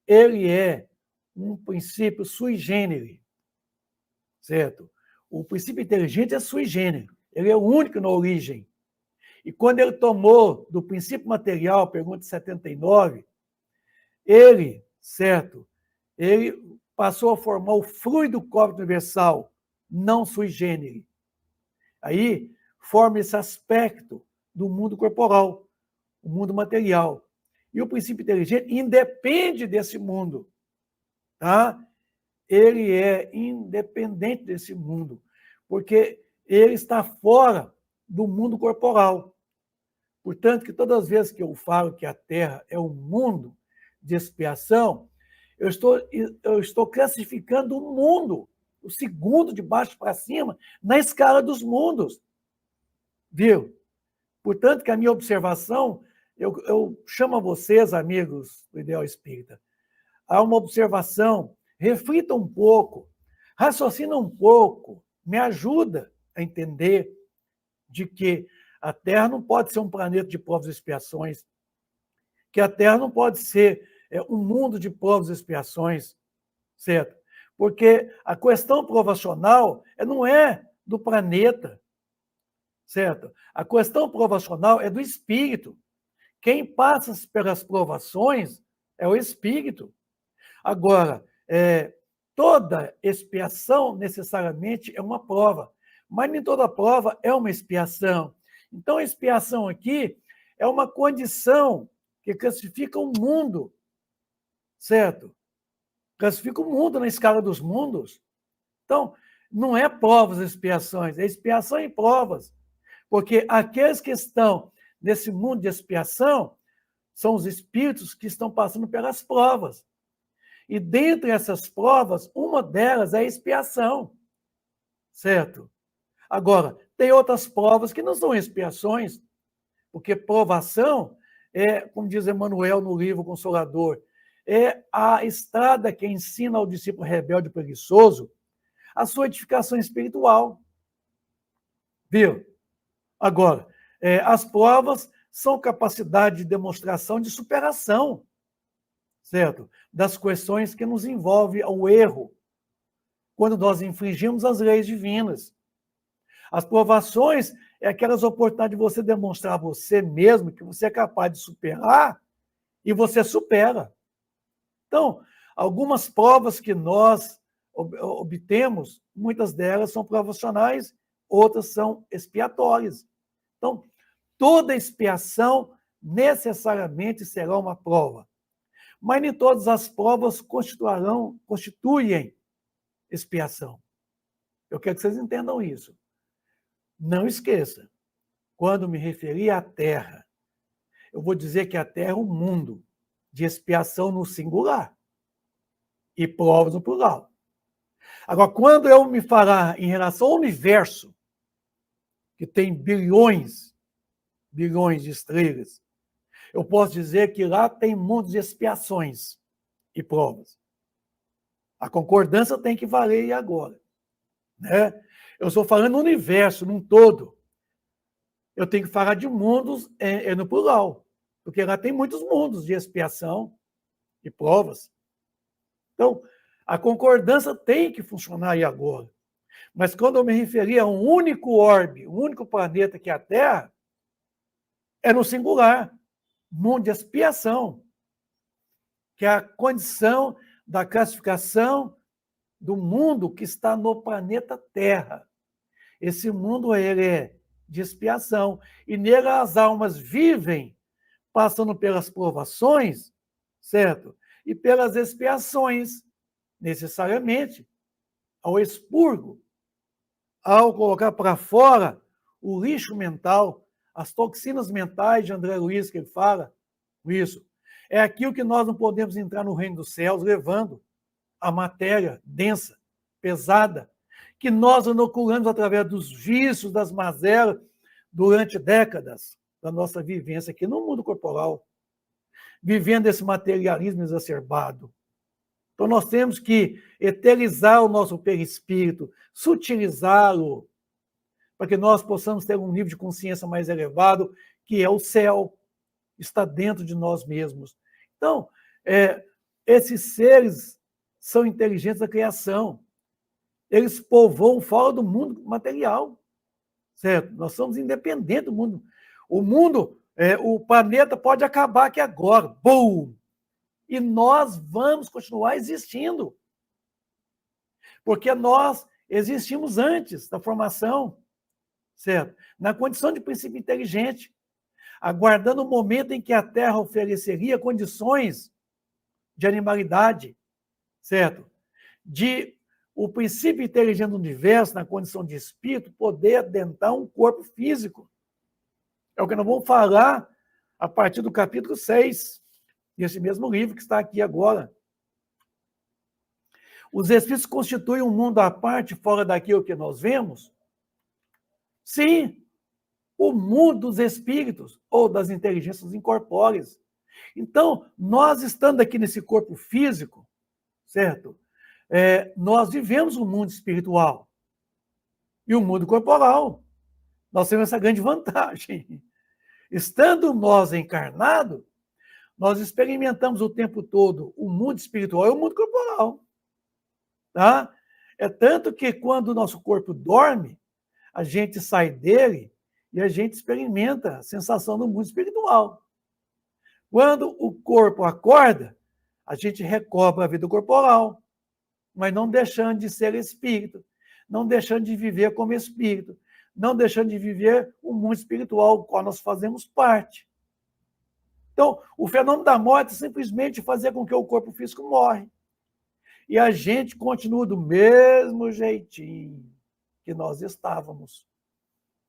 ele é um princípio sui generis, certo? O princípio inteligente é sui generis, ele é o único na origem. E quando ele tomou do princípio material, pergunta 79, ele, certo, ele passou a formar o fluido cósmico universal, não sui generis. Aí forma esse aspecto do mundo corporal, o mundo material. E o princípio inteligente independe desse mundo, tá? Ele é independente desse mundo, porque ele está fora do mundo corporal. Portanto, que todas as vezes que eu falo que a Terra é um mundo de expiação, eu estou classificando o mundo, o segundo de baixo para cima, na escala dos mundos. Viu? Portanto, que a minha observação, eu chamo a vocês, amigos do Ideal Espírita, a uma observação, reflita um pouco, raciocina um pouco, me ajuda a entender de que a Terra não pode ser um planeta de provas e expiações, que a Terra não pode ser um mundo de provas e expiações, certo? Porque a questão provacional não é do planeta, certo? A questão provacional é do espírito. Quem passa pelas provações é o espírito. Agora, toda expiação necessariamente é uma prova, mas nem toda prova é uma expiação. Então, a expiação aqui é uma condição que classifica o mundo, certo? Classifica o mundo na escala dos mundos. Então, Não é provas e expiações, é expiação e provas. Porque aqueles que estão nesse mundo de expiação são os espíritos que estão passando pelas provas. E dentre essas provas, uma delas é a expiação, certo? Agora, tem outras provas que não são expiações, porque provação é, como diz Emmanuel no livro Consolador, é a estrada que ensina ao discípulo rebelde e preguiçoso a sua edificação espiritual. Viu? Agora, as provas são capacidade de demonstração de superação, certo? Das questões que nos envolvem ao erro, quando nós infringimos as leis divinas. As provações é aquelas oportunidades de você demonstrar a você mesmo que você é capaz de superar e você supera. Então, algumas provas que nós obtemos, muitas delas são provacionais, outras são expiatórias. Então, toda expiação necessariamente será uma prova. Mas nem todas as provas constituem expiação. Eu quero que vocês entendam isso. Não esqueça, quando me referi à Terra, eu vou dizer que a Terra é um mundo de expiação no singular e provas no plural. Agora, quando eu me falar em relação ao universo, que tem bilhões de estrelas, eu posso dizer que lá tem mundos de expiações e provas. A concordância tem que valer agora, né? Eu estou falando no universo, num todo. Eu tenho que falar de mundos no plural, porque lá tem muitos mundos de expiação e provas. Então, a concordância tem que funcionar aí agora. Mas quando eu me referi a um único orbe, um único planeta que é a Terra, é no singular, mundo de expiação, que é a condição da classificação do mundo que está no planeta Terra. Esse mundo ele é de expiação, e nele as almas vivem passando pelas provações, certo? E pelas expiações, necessariamente, ao expurgo, ao colocar para fora o lixo mental, as toxinas mentais de André Luiz, que ele fala, isso. É aquilo que nós não podemos entrar no reino dos céus levando a matéria densa, pesada, que nós inoculamos através dos vícios, das mazelas, durante décadas da nossa vivência aqui no mundo corporal, vivendo esse materialismo exacerbado. Então, nós temos que eternizar o nosso perispírito, sutilizá-lo, para que nós possamos ter um nível de consciência mais elevado, que é o céu, está dentro de nós mesmos. Então, esses seres são inteligentes da criação. Eles povoam fora do mundo material, certo? Nós somos independentes do mundo. O planeta pode acabar aqui agora, bum! E nós vamos continuar existindo. Porque nós existimos antes da formação, certo? Na condição de princípio inteligente, aguardando o momento em que a Terra ofereceria condições de animalidade, certo? De o princípio inteligente do universo, na condição de espírito, poder adentrar um corpo físico. É o que nós vamos falar a partir do capítulo 6, desse mesmo livro que está aqui agora. Os espíritos constituem um mundo à parte, fora daquilo que nós vemos? Sim, o mundo dos espíritos, ou das inteligências incorpóreas. Então, nós estando aqui nesse corpo físico, certo? Nós vivemos um mundo espiritual e um mundo corporal. Nós temos essa grande vantagem. Estando nós encarnados, nós experimentamos o tempo todo o mundo espiritual e o mundo corporal. Tá? É tanto que quando o nosso corpo dorme, a gente sai dele e a gente experimenta a sensação do mundo espiritual. Quando o corpo acorda, a gente recobra a vida corporal, mas não deixando de ser espírito, não deixando de viver como espírito, não deixando de viver o mundo espiritual, do qual nós fazemos parte. Então, o fenômeno da morte é simplesmente fazer com que o corpo físico morre. e a gente continua do mesmo jeitinho que nós estávamos.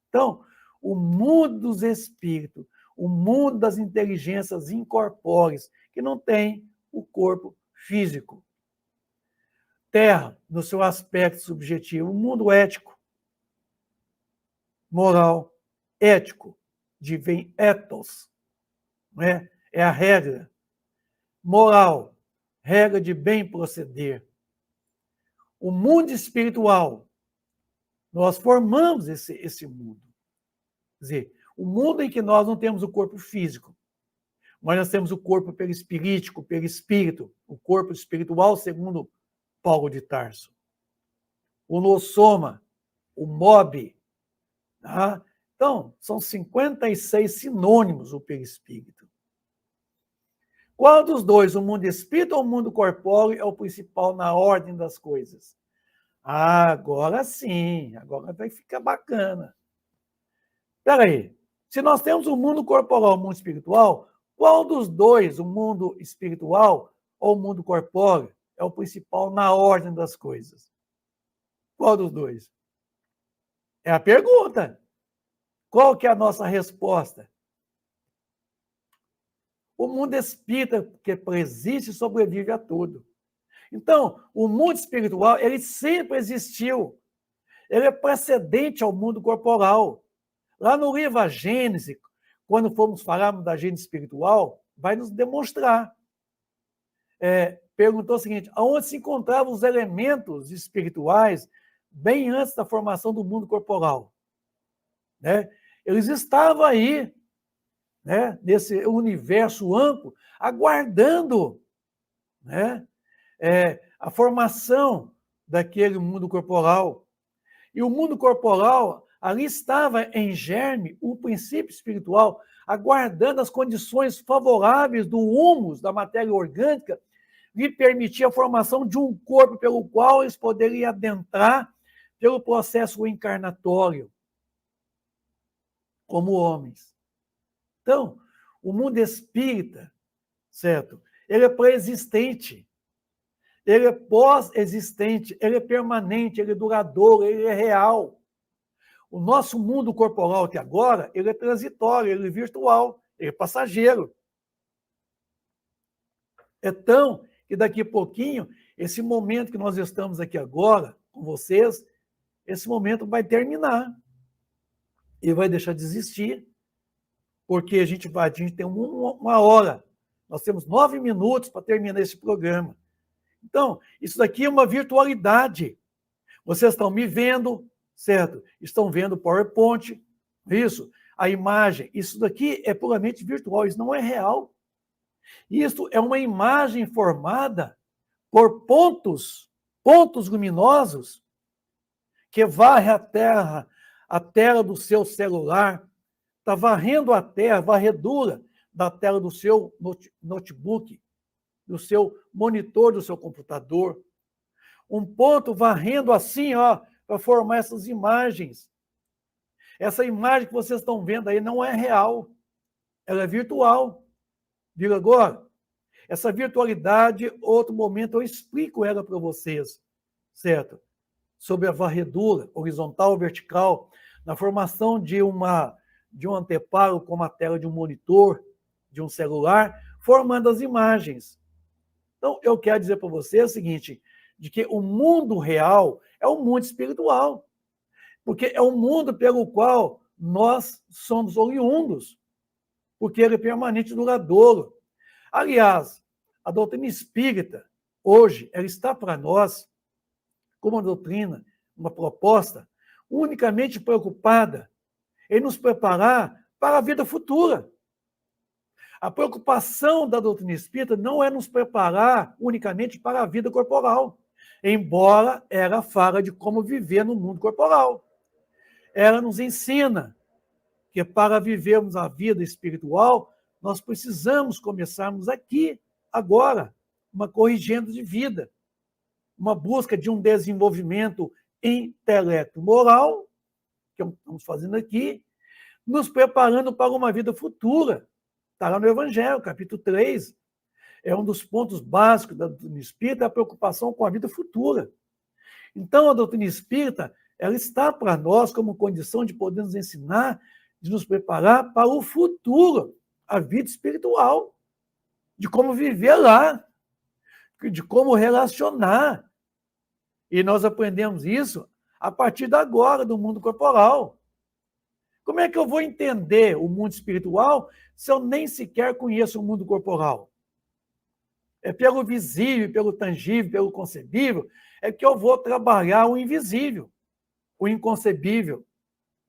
Então, o mundo dos espíritos, o mundo das inteligências incorpóreas, que não tem o corpo físico. Terra, no seu aspecto subjetivo, o mundo ético, moral, ético, de vem ethos, né? É a regra. Moral, regra de bem proceder. O mundo espiritual, nós formamos esse mundo. Quer dizer, o mundo em que nós não temos o corpo físico, mas nós temos o corpo perispirítico, perispírito, o corpo espiritual, segundo Paulo de Tarso. O nossoma, o mob. Tá? Então, são 56 sinônimos o perispírito. Qual dos dois, o mundo espírita ou o mundo corpóreo, é o principal na ordem das coisas? Ah, agora sim, agora vai ficar bacana. Espera aí, se nós temos o mundo corporal e o mundo espiritual, qual dos dois, o mundo espiritual ou o mundo corpóreo, é o principal na ordem das coisas? Qual dos dois? É a pergunta. Qual que é a nossa resposta? O mundo espírita, que preexiste e sobrevive a tudo. Então, o mundo espiritual, ele sempre existiu. Ele é precedente ao mundo corporal. Lá no livro A Gênese, quando formos falar da Gênese espiritual, vai nos demonstrar. Perguntou o seguinte, aonde se encontravam os elementos espirituais bem antes da formação do mundo corporal? Né? Eles estavam aí, né, nesse universo amplo, aguardando, né, a formação daquele mundo corporal. E o mundo corporal, ali estava em germe o princípio espiritual, aguardando as condições favoráveis do humus, da matéria orgânica, lhe permitir a formação de um corpo pelo qual eles poderiam adentrar pelo processo encarnatório, como homens. Então, o mundo espírita, certo? Ele é pré-existente, ele é pós-existente, ele é permanente, ele é duradouro, ele é real. O nosso mundo corporal até agora, ele é transitório, ele é virtual, ele é passageiro. Então, que daqui a pouquinho, esse momento que nós estamos aqui agora, com vocês, esse momento vai terminar. E vai deixar de existir, porque a gente tem uma hora. Nós temos 9 minutos para terminar esse programa. Então, isso daqui é uma virtualidade. Vocês estão me vendo, certo? Estão vendo o PowerPoint, isso, a imagem. Isso daqui é puramente virtual, isso não é real. Isso é uma imagem formada por pontos luminosos que varre a tela do seu celular, está varrendo a terra, varredura da tela do seu notebook, do seu monitor, do seu computador. Um ponto varrendo assim, ó, para formar essas imagens. Essa imagem que vocês estão vendo aí não é real, ela é virtual. Viram agora? Essa virtualidade, outro momento eu explico ela para vocês, certo? Sobre a varredura horizontal ou vertical, na formação de um anteparo como a tela de um monitor, de um celular, formando as imagens. Então, eu quero dizer para você o seguinte, de que o mundo real é o mundo espiritual, porque é o mundo pelo qual nós somos oriundos, porque ele é permanente e duradouro. Aliás, a doutrina espírita, hoje, ela está para nós como uma doutrina, uma proposta, unicamente preocupada em nos preparar para a vida futura. A preocupação da doutrina espírita não é nos preparar unicamente para a vida corporal, embora ela fale de como viver no mundo corporal. Ela nos ensina que para vivermos a vida espiritual, nós precisamos começarmos aqui, agora, uma corrigenda de vida, uma busca de um desenvolvimento intelecto-moral, que estamos fazendo aqui, nos preparando para uma vida futura. Está lá no Evangelho, capítulo 3. É um dos pontos básicos da doutrina espírita, a preocupação com a vida futura. Então, a doutrina espírita, ela está para nós como condição de poder nos ensinar, de nos preparar para o futuro, a vida espiritual, de como viver lá, de como relacionar. E nós aprendemos isso a partir de agora, do mundo corporal. Como é que eu vou entender o mundo espiritual se eu nem sequer conheço o mundo corporal? É pelo visível, pelo tangível, pelo concebível, é que eu vou trabalhar o invisível, o inconcebível,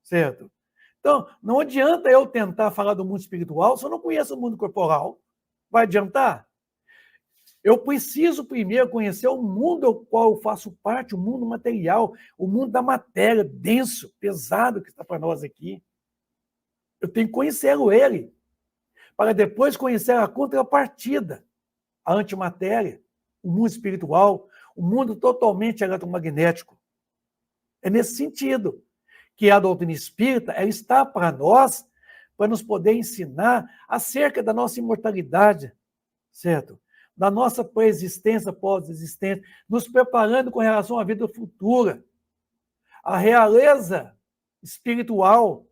certo? Então, não adianta eu tentar falar do mundo espiritual se eu não conheço o mundo corporal. Vai adiantar? Eu preciso primeiro conhecer o mundo ao qual eu faço parte, o mundo material, o mundo da matéria, denso, pesado que está para nós aqui. Eu tenho que conhecer ele, para depois conhecer a contrapartida, a antimatéria, o mundo espiritual, o mundo totalmente eletromagnético. É nesse sentido que a doutrina espírita ela está para nós, para nos poder ensinar acerca da nossa imortalidade, certo? Da nossa pré-existência, pós-existência, nos preparando com relação à vida futura. A realeza espiritual,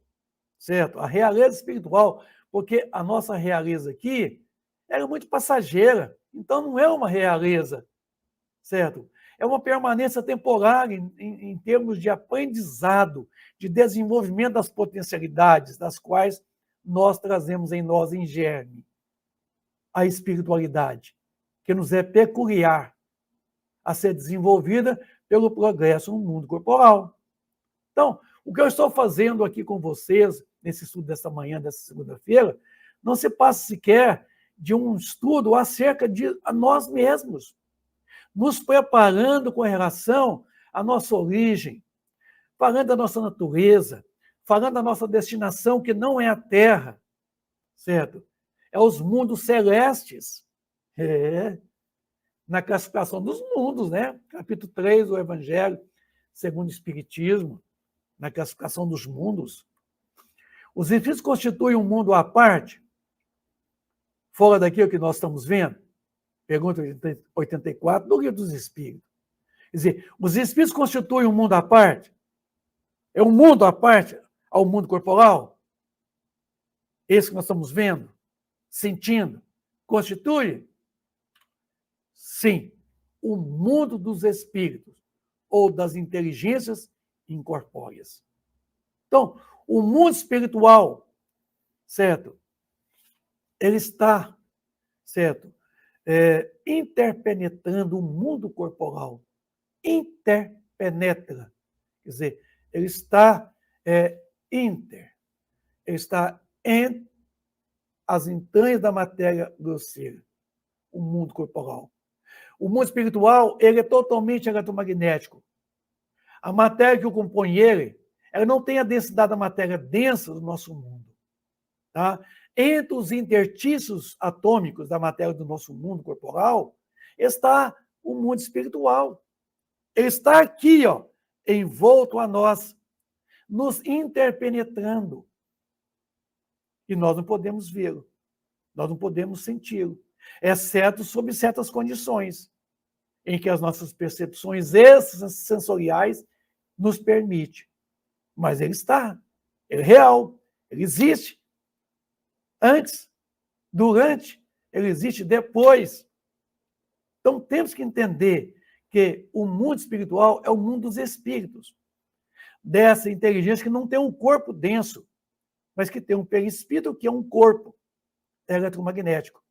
certo? A realeza espiritual, porque a nossa realeza aqui era muito passageira, então não é uma realeza, certo? É uma permanência temporária em termos de aprendizado, de desenvolvimento das potencialidades, das quais nós trazemos em nós em germe a espiritualidade, que nos é peculiar a ser desenvolvida pelo progresso no mundo corporal. Então, o que eu estou fazendo aqui com vocês, nesse estudo dessa manhã, dessa segunda-feira, não se passa sequer de um estudo acerca de nós mesmos, nos preparando com relação à nossa origem, falando da nossa natureza, falando da nossa destinação, que não é a Terra, certo? É os mundos celestes. Na classificação dos mundos, né? Capítulo 3 do Evangelho, segundo o Espiritismo, na classificação dos mundos. Os espíritos constituem um mundo à parte, fora daquilo que nós estamos vendo? Pergunta 84 do Livro dos Espíritos. Quer dizer, os espíritos constituem um mundo à parte? É um mundo à parte ao mundo corporal? Esse que nós estamos vendo, sentindo, constitui? Sim, o mundo dos espíritos ou das inteligências incorpóreas. Então, o mundo espiritual, certo? Ele está, certo? Interpenetrando o mundo corporal. Interpenetra. Quer dizer, ele está ele está em as entranhas da matéria grosseira, o mundo corporal. O mundo espiritual, ele é totalmente eletromagnético. A matéria que o compõe ela não tem a densidade da matéria densa do nosso mundo. Tá? Entre os intertícios atômicos da matéria do nosso mundo corporal, está o mundo espiritual. Ele está aqui, ó, envolto a nós, nos interpenetrando. E nós não podemos vê-lo, nós não podemos senti-lo, exceto sob certas condições, em que as nossas percepções extrasensoriais nos permitem. Mas ele está, ele é real, ele existe. Antes, durante, ele existe depois. Então, temos que entender que o mundo espiritual é o mundo dos espíritos, dessa inteligência que não tem um corpo denso, mas que tem um perispírito, que é um corpo eletromagnético.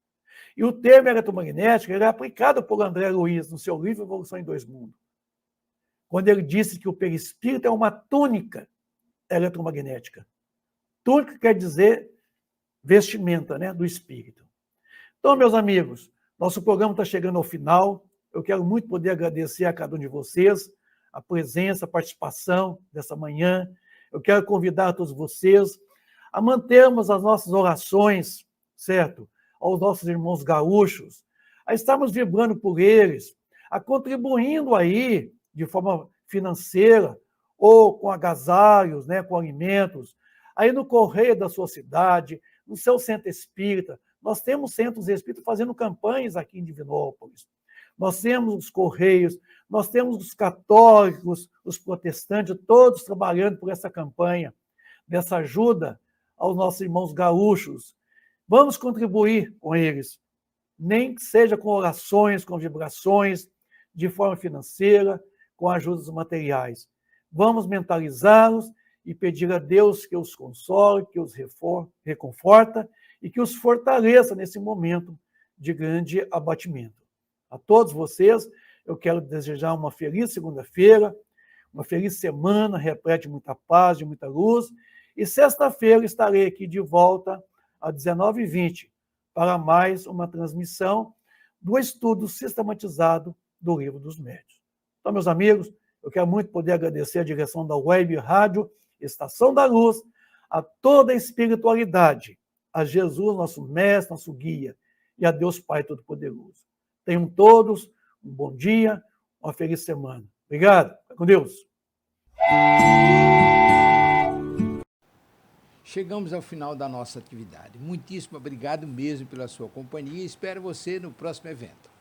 E o termo eletromagnético ele é aplicado por André Luiz no seu livro Evolução em Dois Mundos, quando ele disse que o perispírito é uma túnica eletromagnética. Túnica quer dizer vestimenta, né, do espírito. Então, meus amigos, nosso programa está chegando ao final. Eu quero muito poder agradecer a cada um de vocês a presença, a participação dessa manhã. Eu quero convidar a todos vocês a mantermos as nossas orações, certo? Aos nossos irmãos gaúchos, a estarmos vibrando por eles, a contribuindo aí de forma financeira ou com agasalhos, né, com alimentos, aí no correio da sua cidade, no seu centro espírita, Nós temos centros espíritas fazendo campanhas aqui em Divinópolis. Nós temos os Correios, nós temos os católicos, os protestantes, todos trabalhando por essa campanha, dessa ajuda aos nossos irmãos gaúchos. Vamos contribuir com eles, nem que seja com orações, com vibrações, de forma financeira, com ajudas materiais. Vamos mentalizá-los e pedir a Deus que os console, que os reconforta e que os fortaleça nesse momento de grande abatimento. A todos vocês, eu quero desejar uma feliz segunda-feira, uma feliz semana, repleta de muita paz, de muita luz, e sexta-feira estarei aqui de volta às 19h20 para mais uma transmissão do estudo sistematizado do Livro dos Médiuns. Então, meus amigos, eu quero muito poder agradecer a direção da Web Rádio Estação da Luz, a toda a espiritualidade, a Jesus, nosso mestre, nosso guia, e a Deus Pai Todo-Poderoso. Tenham todos um bom dia, uma feliz semana. Obrigado. Fica com Deus. Chegamos ao final da nossa atividade. Muitíssimo obrigado mesmo pela sua companhia e espero você no próximo evento.